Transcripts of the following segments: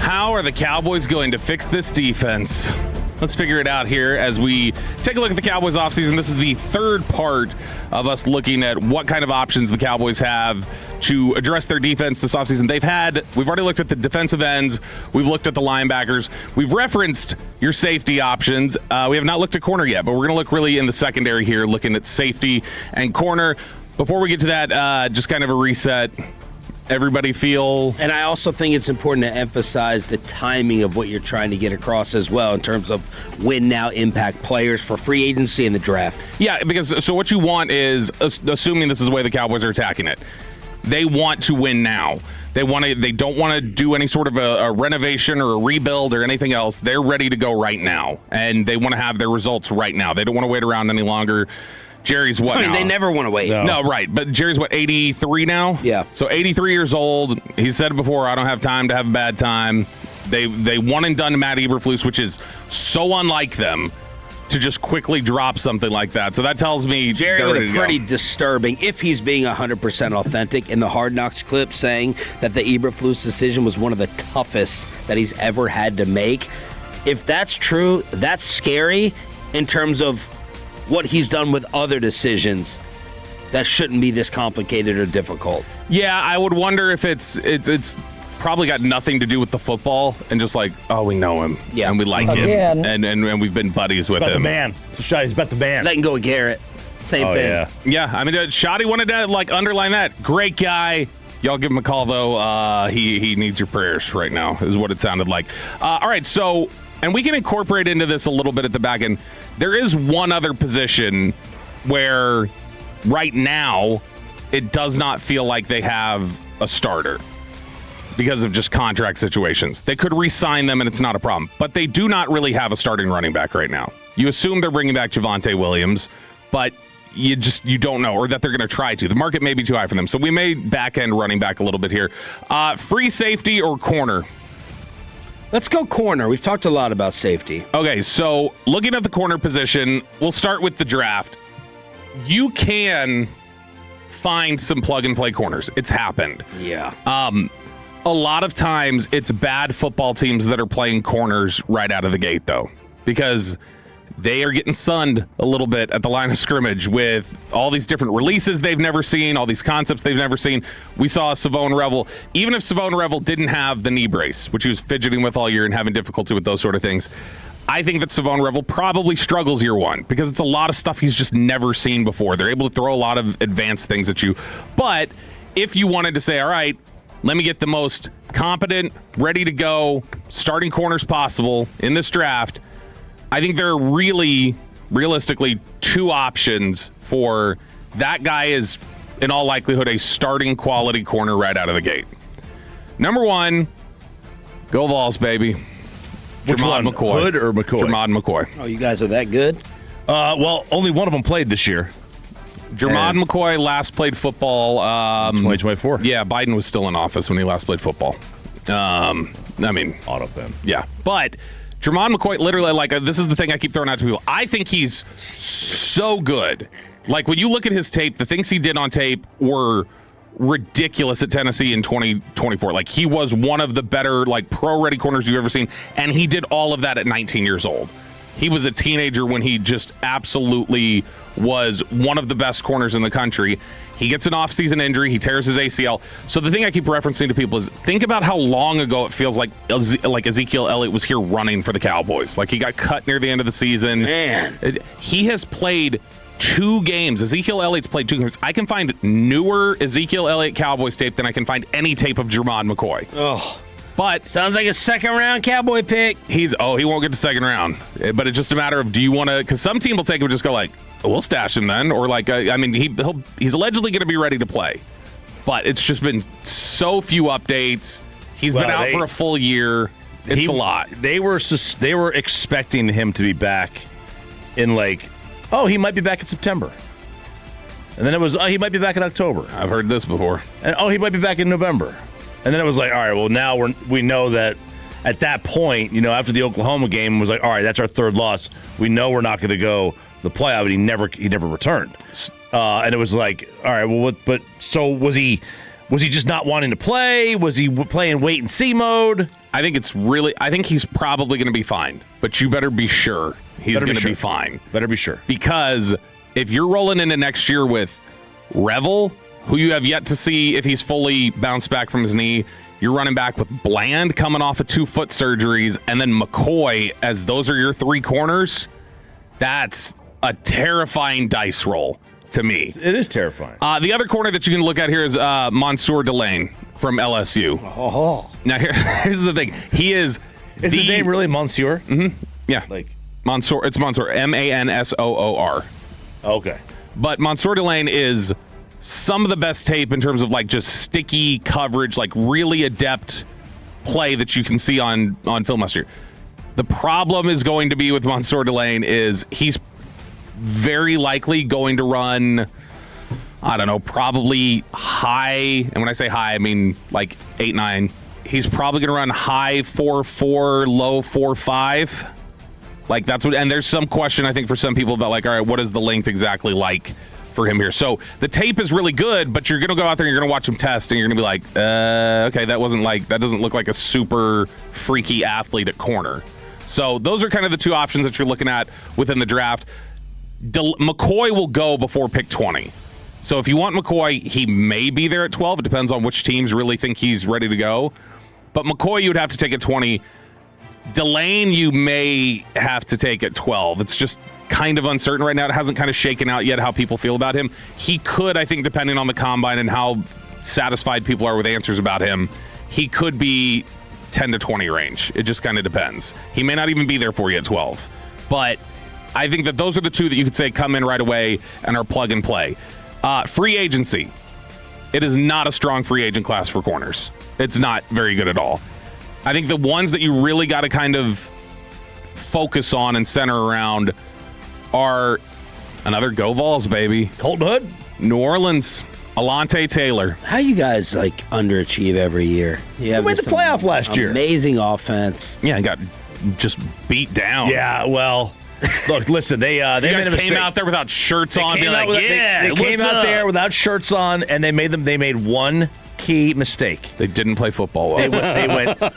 How are the Cowboys going to fix this defense? Let's figure it out here as we take a look at the Cowboys offseason. This is the third part of us looking at what kind of options the Cowboys have to address their defense this offseason. We've already looked at the defensive ends. We've looked at the linebackers. We've referenced your safety options. We have not looked at corner yet, but we're going to look really in the secondary here, looking at safety and corner. Before we get to that, just kind of a reset. Everybody feel... And I also think it's important to emphasize the timing of what you're trying to get across as well in terms of win now impact players for free agency and the draft. Yeah, because so what you want is, assuming this is the way the Cowboys are attacking it, they want to win now. They don't want to do any sort of a renovation or a rebuild or anything else. They're ready to go right now, and they want to have their results right now. They don't want to wait around any longer. Jerry's what now? They never want to wait. No, right. But Jerry's what, 83 now? Yeah. So 83 years old. He said it before, I don't have time to have a bad time. They one and done to Matt Eberflus, which is so unlike them to just quickly drop something like that. So that tells me Jerry was pretty disturbing, if he's being 100% authentic, in the Hard Knocks clip saying that the Eberflus decision was one of the toughest that he's ever had to make. If that's true, that's scary in terms of what he's done with other decisions that shouldn't be this complicated or difficult. Yeah, I would wonder if it's probably got nothing to do with the football and just like, oh, we know him, yeah, and we like him, and we've been buddies with him. The man. He's about the man. Letting go with Garrett. Same thing. Yeah. I mean, Shoddy wanted to underline that. Great guy. Y'all give him a call though. He needs your prayers right now, is what it sounded like. All right, so. And we can incorporate into this a little bit at the back end. There is one other position where right now it does not feel like they have a starter because of just contract situations. They could re-sign them and it's not a problem. But they do not really have a starting running back right now. You assume they're bringing back Javonte Williams, but you don't know, or that they're going to try to. The market may be too high for them. So we may back-end running back a little bit here. Free safety or corner? Let's go corner. We've talked a lot about safety. Okay, so looking at the corner position, we'll start with the draft. You can find some plug-and-play corners. It's happened. Yeah. A lot of times, it's bad football teams that are playing corners right out of the gate, though, because they are getting sunned a little bit at the line of scrimmage with all these different releases they've never seen, all these concepts they've never seen. We saw Savone Revel. Even if Savone Revel didn't have the knee brace, which he was fidgeting with all year and having difficulty with those sort of things, I think that Savone Revel probably struggles year one because it's a lot of stuff he's just never seen before. They're able to throw a lot of advanced things at you. But if you wanted to say, all right, let me get the most competent, ready to go, starting corners possible in this draft, I think there are really, realistically, two options for that guy is, in all likelihood, a starting quality corner right out of the gate. Number one, go Vols, baby. Which Jermod one? McCoy. Hood or McCoy? Jermod McCoy. Oh, you guys are that good? Well, only one of them played this year. Jermod McCoy last played football. 2024. Yeah, Biden was still in office when he last played football. I mean, auto pen. Yeah, but Jermod McCoy, literally, this is the thing I keep throwing out to people. I think he's so good. Like, when you look at his tape, the things he did on tape were ridiculous at Tennessee in 2024. Like, he was one of the better, pro-ready corners you've ever seen, and he did all of that at 19 years old. He was a teenager when he just absolutely was one of the best corners in the country. He gets an off-season injury. He tears his ACL. So the thing I keep referencing to people is think about how long ago it feels like Ezekiel Elliott was here running for the Cowboys. Like, he got cut near the end of the season. Man. He has played 2 games. Ezekiel Elliott's played 2 games. I can find newer Ezekiel Elliott Cowboys tape than I can find any tape of Jermod McCoy. Oh. But sounds like a second-round Cowboy pick. He won't get to second round. But it's just a matter of, do you want to, because some team will take him and just go we'll stash him then. Or he's allegedly going to be ready to play. But it's just been so few updates. He's been out for a full year. It's a lot. They were expecting him to be back in he might be back in September. And then it was, he might be back in October. I've heard this before. And he might be back in November. And then it was all right, well, now we know that at that point, after the Oklahoma game, it was all right, that's our 3rd loss. We know we're not going to go the playoff, but he never returned. And it was all right, well, so was he Was he just not wanting to play? Was he playing wait and see mode? I think he's probably going to be fine, but you better be sure he's going to be fine. Better be sure. Because if you're rolling into next year with Revel, who you have yet to see if he's fully bounced back from his knee, you're running back with Bland coming off of 2 foot surgeries, and then McCoy as those are your 3 corners, that's a terrifying dice roll to me. It is terrifying. The other corner that you can look at here is Mansour Delane from LSU. Oh. Now here's the thing. He is his name really Mansour? Mm-hmm. Yeah. Like Mansour. It's Mansour. Mansoor. Okay. But Mansour Delane is some of the best tape in terms of like just sticky coverage, like really adept play that you can see on film last year. The problem is going to be with Mansour Delane is he's very likely going to run, I don't know, probably high. And when I say high, I mean like 8-9. He's probably going to run high 4.4, low 4.5. Like that's what, and there's some question I think for some people about like, all right, what is the length exactly like for him here? So the tape is really good, but you're going to go out there and you're going to watch him test and you're going to be like, okay, that doesn't look like a super freaky athlete at corner. So those are kind of the 2 options that you're looking at within the draft. McCoy will go before pick 20. So if you want McCoy, he may be there at 12. It depends on which teams really think he's ready to go. But McCoy, you would have to take at 20. Delane, you may have to take at 12. It's just kind of uncertain right now. It hasn't kind of shaken out yet how people feel about him. He could, I think, depending on the combine and how satisfied people are with answers about him, he could be 10 to 20 range. It just kind of depends. He may not even be there for you at 12. But I think that those are the 2 that you could say come in right away and are plug and play. Free agency. It is not a strong free agent class for corners. It's not very good at all. I think the ones that you really got to kind of focus on and center around are another Go Vols, baby. Colton Hood? New Orleans. Alante Taylor. How you guys like underachieve every year? You made the playoff last year. Amazing offense. Yeah, got just beat down. Yeah, well, look, listen, they guys came out there without shirts on. They came out there without shirts on, and they made one key mistake. They didn't play football well.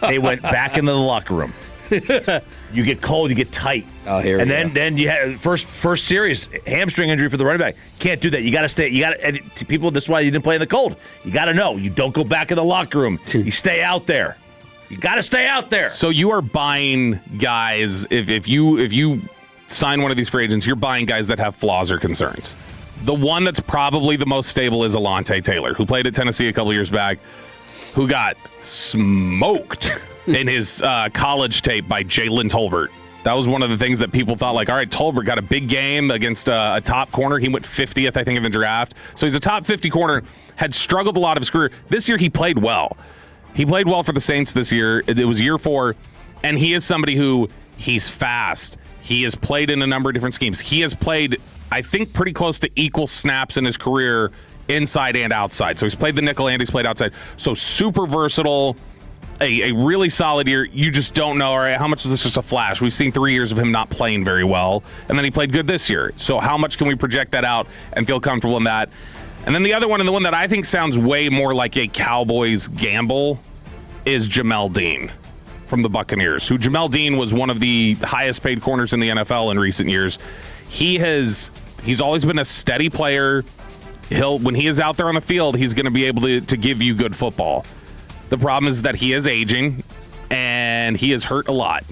They went back into the locker room. You get cold, you get tight. Oh, here we go. And then you had first serious hamstring injury for the running back. Can't do that. You got to stay. You got to people. This is why you didn't play in the cold. You got to know. You don't go back in the locker room. You stay out there. You got to stay out there. So you are buying guys. If you sign one of these free agents, you're buying guys that have flaws or concerns. The one that's probably the most stable is Alante Taylor, who played at Tennessee a couple years back, who got smoked in his college tape by Jalen Tolbert. That was one of the things that people thought, like, all right, Tolbert got a big game against a top corner. He went 50th, I think, in the draft. So he's a top 50 corner, had struggled a lot of his career. This year, he played well. He played well for the Saints this year. It was year 4, and he is somebody who, he's fast. He has played in a number of different schemes. He has played, I think, pretty close to equal snaps in his career inside and outside. So he's played the nickel and he's played outside. So super versatile, a really solid year. You just don't know, all right, how much is this just a flash? We've seen 3 years of him not playing very well, and then he played good this year. So how much can we project that out and feel comfortable in that? And then the other one, and the one that I think sounds way more like a Cowboys gamble, is Jamel Dean from the Buccaneers, who Jamel Dean was one of the highest paid corners in the NFL in recent years. He's always been a steady player. When he is out there on the field, he's going to be able to give you good football. The problem is that he is aging and he is hurt a lot.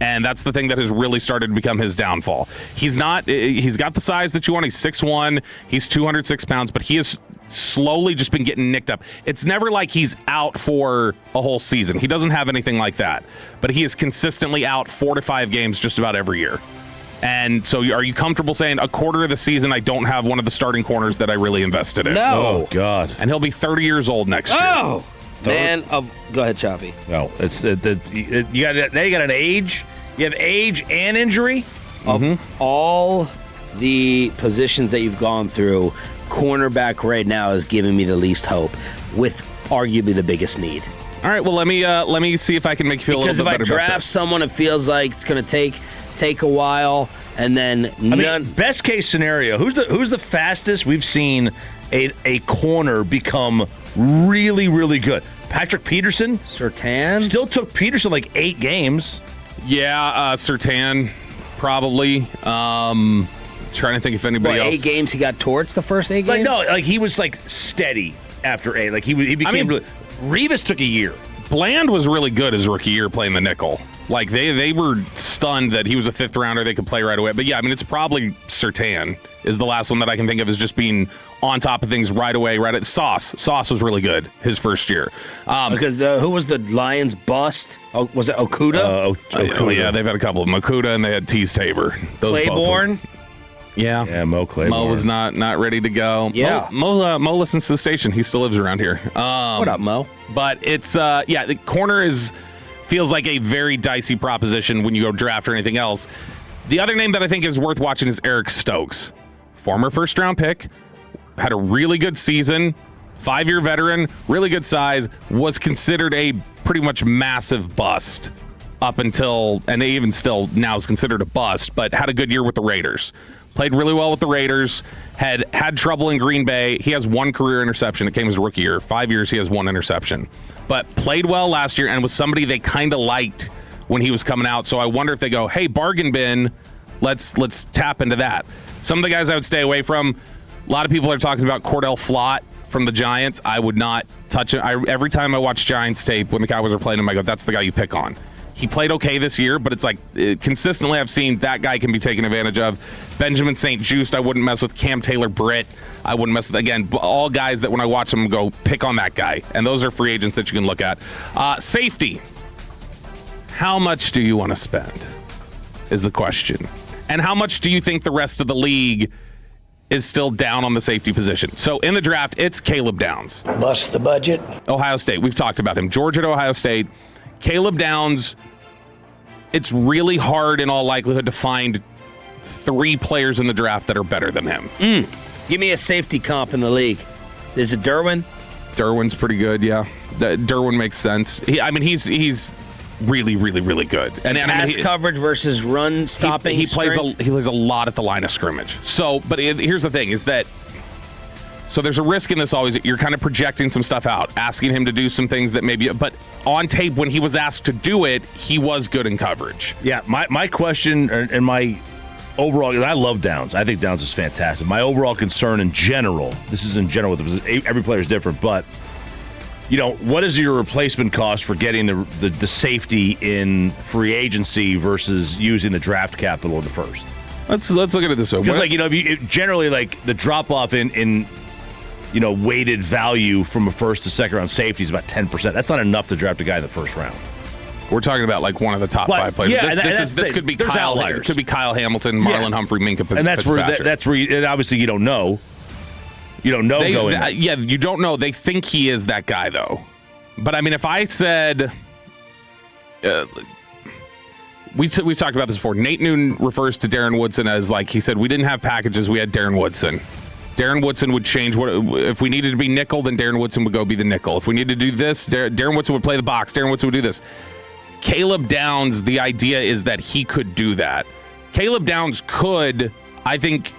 And that's the thing that has really started to become his downfall. He's got the size that you want. He's 6'1", he's 206 pounds, but he has slowly just been getting nicked up. It's never like he's out for a whole season. He doesn't have anything like that. But he is consistently out 4 to 5 games just about every year. And so are you comfortable saying a quarter of the season I don't have one of the starting corners that I really invested in? No. Oh, God. And he'll be 30 years old next year. Oh, man. Go ahead, Choppy. No, you got an age. You have age and injury. Of all the positions that you've gone through, cornerback right now is giving me the least hope, with arguably the biggest need. All right, well, let me see if I can make you feel a little bit better. Because if I draft someone, it feels like it's going to take a while, and then best case scenario, who's the fastest we've seen a corner become really, really good. Patrick Peterson. Surtain. Still took Peterson like 8 games. Yeah, Surtain, probably. Trying to think if anybody else. 8 games he got torched the first 8 games? He was like steady after 8. Like he became really. Revis took a year. Bland was really good his rookie year playing the nickel. Like they were stunned that he was a 5th rounder. They could play right away. But yeah, I mean, it's probably Surtain is the last one that I can think of as just being on top of things right away. Right at Sauce was really good his first year. Because who was the Lions bust? Oh, was it Okuda? Okuda. Yeah, they've had a couple of them. Okuda and they had Tease Tabor. Claiborne. Yeah, Mo Claiborne. Mo was not ready to go. Yeah, Mo listens to the station. He still lives around here. What up, Mo? But it's the corner feels like a very dicey proposition when you go draft or anything else. The other name that I think is worth watching is Eric Stokes, former 1st-round pick, had a really good season, 5-year veteran, really good size, was considered a pretty much massive bust up until, and even still now is considered a bust, but had a good year with the Raiders. Played really well with the Raiders, had trouble in Green Bay. He has 1 career interception. It came his rookie year. 5 years, he has 1 interception. But played well last year and was somebody they kind of liked when he was coming out. So I wonder if they go, hey, bargain bin, let's tap into that. Some of the guys I would stay away from, a lot of people are talking about Cordell Flott from the Giants. I would not touch it. Every time I watch Giants tape when the Cowboys are playing him, I go, that's the guy you pick on. He played okay this year, but it's like consistently I've seen that guy can be taken advantage of. Benjamin St. Juste, I wouldn't mess with. Cam Taylor-Britt, I wouldn't mess with. Again, all guys that when I watch them go, pick on that guy. And those are free agents that you can look at. Safety. How much do you want to spend is the question. And how much do you think the rest of the league is still down on the safety position? So in the draft, it's Caleb Downs. Bust the budget. Ohio State. We've talked about him. Georgia to Ohio State. Caleb Downs, it's really hard in all likelihood to find 3 players in the draft that are better than him. Give me a safety comp in the league. Is it Derwin? Derwin's pretty good, yeah. Derwin makes sense. He's really, really, really good. And pass coverage versus run stopping. He plays a lot at the line of scrimmage. So, but here's the thing: is that. So there's a risk in this always. You're kind of projecting some stuff out, asking him to do some things that maybe, but on tape when he was asked to do it, he was good in coverage. Yeah, my question and my overall, I love Downs. I think Downs is fantastic. My overall concern in general, this is in general, every player is different, but what is your replacement cost for getting the safety in free agency versus using the draft capital in the first? Let's look at it this way. Because generally the drop off in weighted value from a 1st to 2nd round safety is about 10%. That's not enough to draft a guy in the 1st round. We're talking about like one of the top 5 players. Yeah, this could be Kyle. Outliers. It could be Kyle Hamilton, Marlon Humphrey, Minkah Fitzpatrick. And that's where and obviously you don't know. You don't know going. Yeah, you don't know. They think he is that guy though. But I mean, if I said, we've talked about this before. Nate Newton refers to Darren Woodson as like he said we didn't have packages, we had Darren Woodson. Darren Woodson would change if we needed to be nickel, then Darren Woodson would go be the nickel. If we needed to do this, Darren Woodson would play the box. Darren Woodson would do this. Caleb Downs, the idea is that he could do that. Caleb Downs could, I think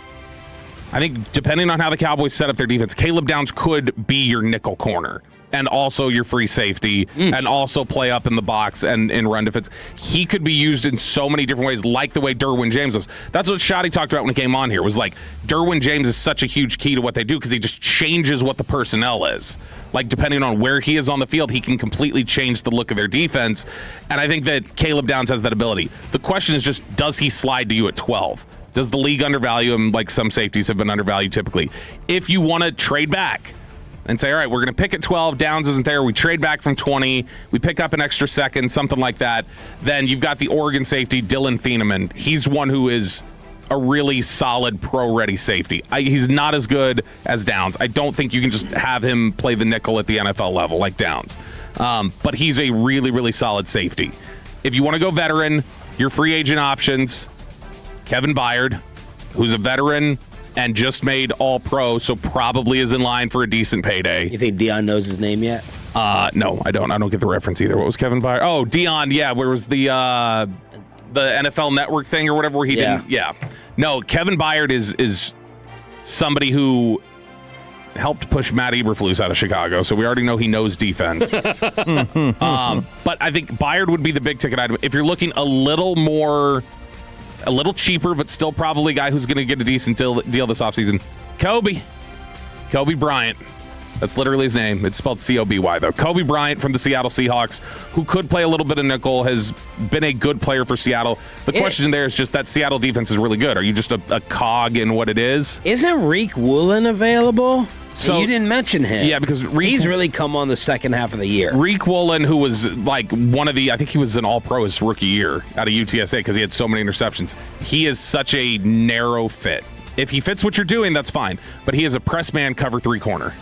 depending on how the Cowboys set up their defense, Caleb Downs could be your nickel corner and also your free safety and also play up in the box and in run defense. He could be used in so many different ways, like the way Derwin James was. That's what Shotty talked about when he came on here, was like Derwin James is such a huge key to what they do because he just changes what the personnel is. Like, depending on where he is on the field, he can completely change the look of their defense. And I think that Caleb Downs has that ability. The question is just, does he slide to you at 12? Does the league undervalue him like some safeties have been undervalued typically? If you want to trade back and say, all right, we're going to pick at 12, Downs isn't there, we trade back from 20, we pick up an extra second, something like that, then you've got the Oregon safety, Dylan Thieneman. He's one who is a really solid pro-ready safety. He's not as good as Downs. I don't think you can just have him play the nickel at the NFL level like Downs. But he's a really, really solid safety. If you want to go veteran, your free agent options, Kevin Byard, who's a veteran and just made All-Pro, so probably is in line for a decent payday. You think Dion knows his name yet? No, I don't. I don't get the reference either. What was Kevin Byard? Oh, Dion, yeah, where was the NFL Network thing or whatever where he didn't? Yeah. No, Kevin Byard is somebody who helped push Matt Eberflus out of Chicago, so we already know he knows defense. But I think Byard would be the big ticket item. If you're looking a little cheaper, but still probably a guy who's going to get a decent deal this offseason, Kobe Bryant. That's literally his name. It's spelled C-O-B-Y, though. Kobe Bryant from the Seattle Seahawks, who could play a little bit of nickel, has been a good player for Seattle. The question there is just that Seattle defense is really good. Are you just a cog in what it is? Isn't Reek Woolen available? So you didn't mention him. Yeah, because he's really come on the second half of the year. Reek Woolen, who was like I think he was an all-pro his rookie year out of UTSA because he had so many interceptions. He is such a narrow fit. If he fits what you're doing, that's fine. But he is a press man cover 3 corner.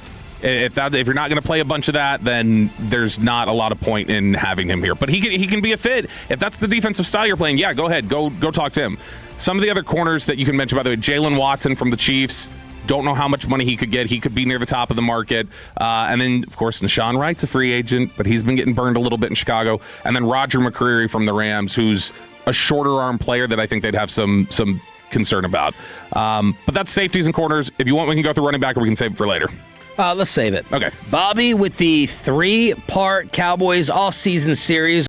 If you're not going to play a bunch of that, then there's not a lot of point in having him here. But he can be a fit. If that's the defensive style you're playing, yeah, go ahead. Go talk to him. Some of the other corners that you can mention, by the way, Jalen Watson from the Chiefs. Don't know how much money he could get. He could be near the top of the market. And then, of course, Shan Wright's a free agent, but he's been getting burned a little bit in Chicago. And then Roger McCreary from the Rams, who's a shorter arm player that I think they'd have some concern about. But that's safeties and corners. If you want, we can go through running back, or we can save it for later. Let's save it. Okay. Bobby with the 3-part Cowboys offseason series.